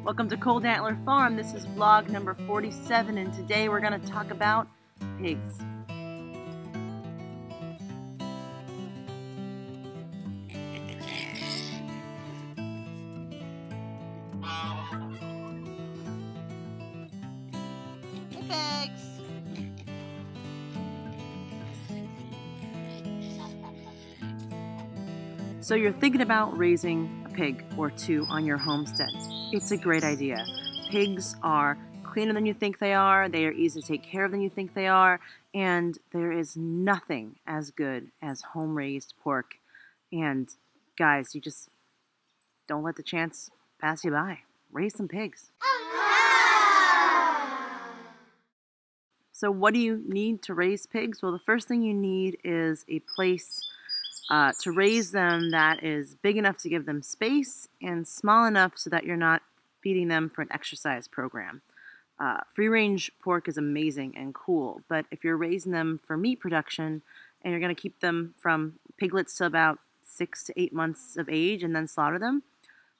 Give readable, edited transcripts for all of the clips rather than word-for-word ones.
Welcome to Cold Antler Farm. This is vlog number 47, and today we're going to talk about pigs. Hey, pigs! So you're thinking about raising a pig or two on your homestead. It's a great idea. Pigs are cleaner than you think they are easy to take care of than you think they are, and there is nothing as good as home-raised pork. And guys, you just don't let the chance pass you by. Raise some pigs. So what do you need to raise pigs? Well, the first thing you need is a place to raise them that is big enough to give them space and small enough so that you're not feeding them for an exercise program. Free-range pork is amazing and cool, but if you're raising them for meat production and you're going to keep them from piglets to about 6 to 8 months of age and then slaughter them,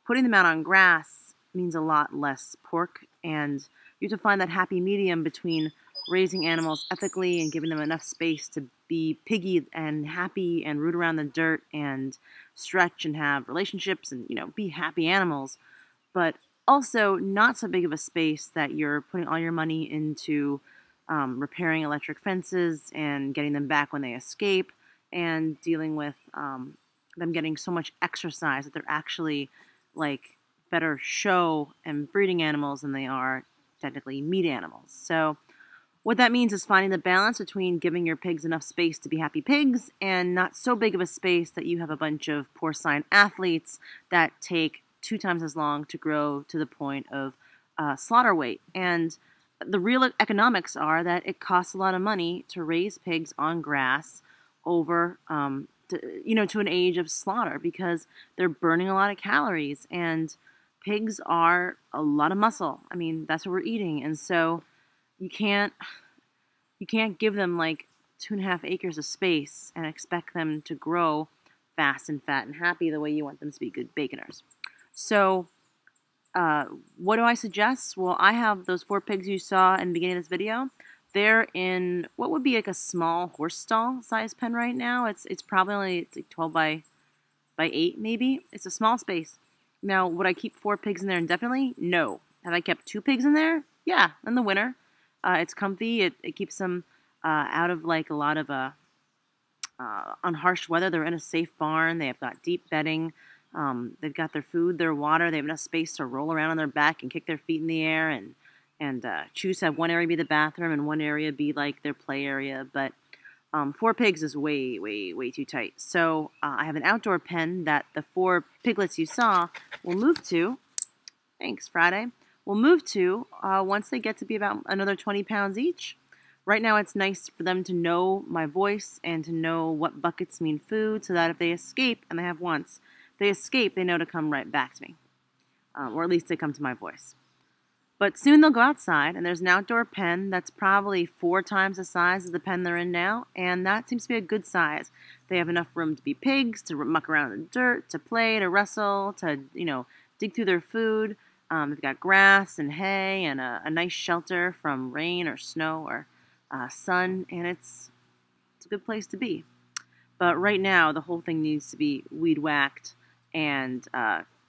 putting them out on grass means a lot less pork, and you have to find that happy medium between raising animals ethically and giving them enough space to be piggy and happy and root around the dirt and stretch and have relationships and, be happy animals, but also not so big of a space that you're putting all your money into repairing electric fences and getting them back when they escape and dealing with them getting so much exercise that they're actually like better show and breeding animals than they are technically meat animals. So what that means is finding the balance between giving your pigs enough space to be happy pigs and not so big of a space that you have a bunch of porcine athletes that take 2 times as long to grow to the point of slaughter weight. And the real economics are that it costs a lot of money to raise pigs on grass over to an age of slaughter because they're burning a lot of calories, and pigs are a lot of muscle. I mean, that's what we're eating, and so you can't give them like 2.5 acres of space and expect them to grow fast and fat and happy the way you want them to be good baconers. So what do I suggest? Well, I have those 4 pigs you saw in the beginning of this video. They're in what would be like a small horse stall size pen right now. It's probably only like 12 by 8 maybe. It's a small space. Now, would I keep 4 pigs in there indefinitely? No. Have I kept 2 pigs in there? Yeah, in the winter. It's comfy. It keeps them out of like a lot of on harsh weather. They're in a safe barn. They have got deep bedding. They've got their food, their water. They have enough space to roll around on their back and kick their feet in the air and choose to have one area be the bathroom and one area be like their play area. But 4 pigs is way, way, way too tight. So I have an outdoor pen that the 4 piglets you saw will move to. Thanks, Friday. Will move to once they get to be about another 20 pounds each. Right now it's nice for them to know my voice and to know what buckets mean food so that if they escape, and they have once, if they escape, they know to come right back to me. Or at least they come to my voice. But soon they'll go outside, and there's an outdoor pen that's probably 4 times the size of the pen they're in now, and that seems to be a good size. They have enough room to be pigs, to muck around in the dirt, to play, to wrestle, to, dig through their food. They've got grass and hay and a nice shelter from rain or snow or sun, and it's a good place to be. But right now, the whole thing needs to be weed whacked and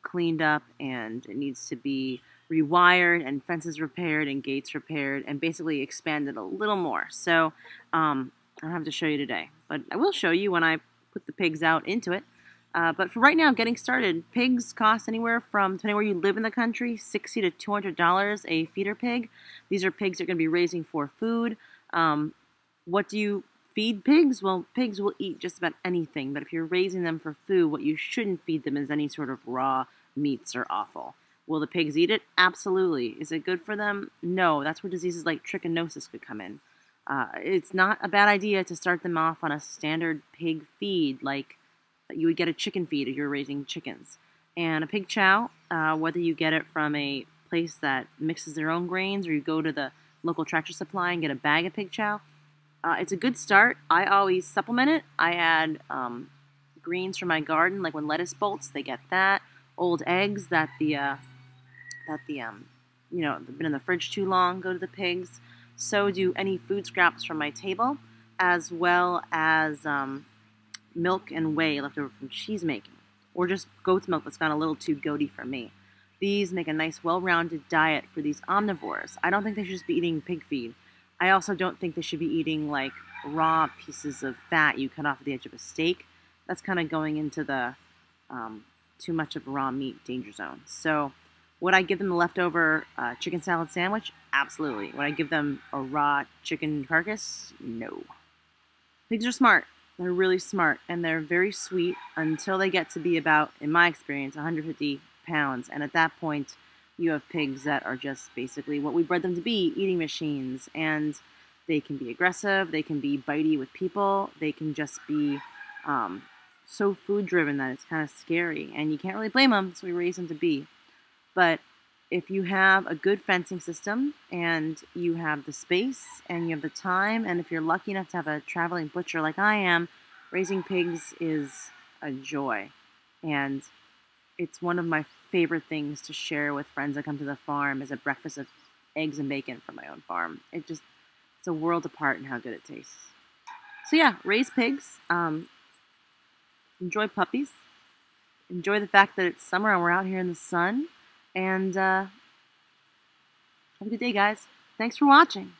cleaned up, and it needs to be rewired and fences repaired and gates repaired and basically expanded a little more. So I don't have to show you today, but I will show you when I put the pigs out into it. But for right now, getting started, pigs cost anywhere from, depending where you live in the country, $60 to $200 a feeder pig. These are pigs you're going to be raising for food. What do you feed pigs? Well, pigs will eat just about anything, but if you're raising them for food, what you shouldn't feed them is any sort of raw meats or offal. Will the pigs eat it? Absolutely. Is it good for them? No. That's where diseases like trichinosis could come in. It's not a bad idea to start them off on a standard pig feed like you would get a chicken feed if you're raising chickens. And a pig chow, whether you get it from a place that mixes their own grains or you go to the local Tractor Supply and get a bag of pig chow, it's a good start. I always supplement it. I add greens from my garden, like when lettuce bolts, they get that. Old eggs that the that they've been in the fridge too long go to the pigs. So do any food scraps from my table, as well as milk and whey left over from cheese making, or just goat's milk that's gone a little too goaty for me. These make a nice, well-rounded diet for these omnivores. I don't think they should just be eating pig feed. I also don't think they should be eating like raw pieces of fat you cut off the edge of a steak. That's kind of going into the too much of raw meat danger zone. So would I give them the leftover chicken salad sandwich? Absolutely. Would I give them a raw chicken carcass? No. Pigs are smart. They're really smart, and they're very sweet until they get to be about, in my experience, 150 pounds. And at that point, you have pigs that are just basically what we bred them to be, eating machines. And they can be aggressive. They can be bitey with people. They can just be so food-driven that it's kind of scary. And you can't really blame them, so we raise them to be. But if you have a good fencing system and you have the space and you have the time, and if you're lucky enough to have a traveling butcher like I am, raising pigs is a joy. And it's one of my favorite things to share with friends that come to the farm as a breakfast of eggs and bacon from my own farm. It's a world apart in how good it tastes. So yeah, raise pigs. Enjoy puppies. Enjoy the fact that it's summer and we're out here in the sun. And have a good day, guys. Thanks for watching.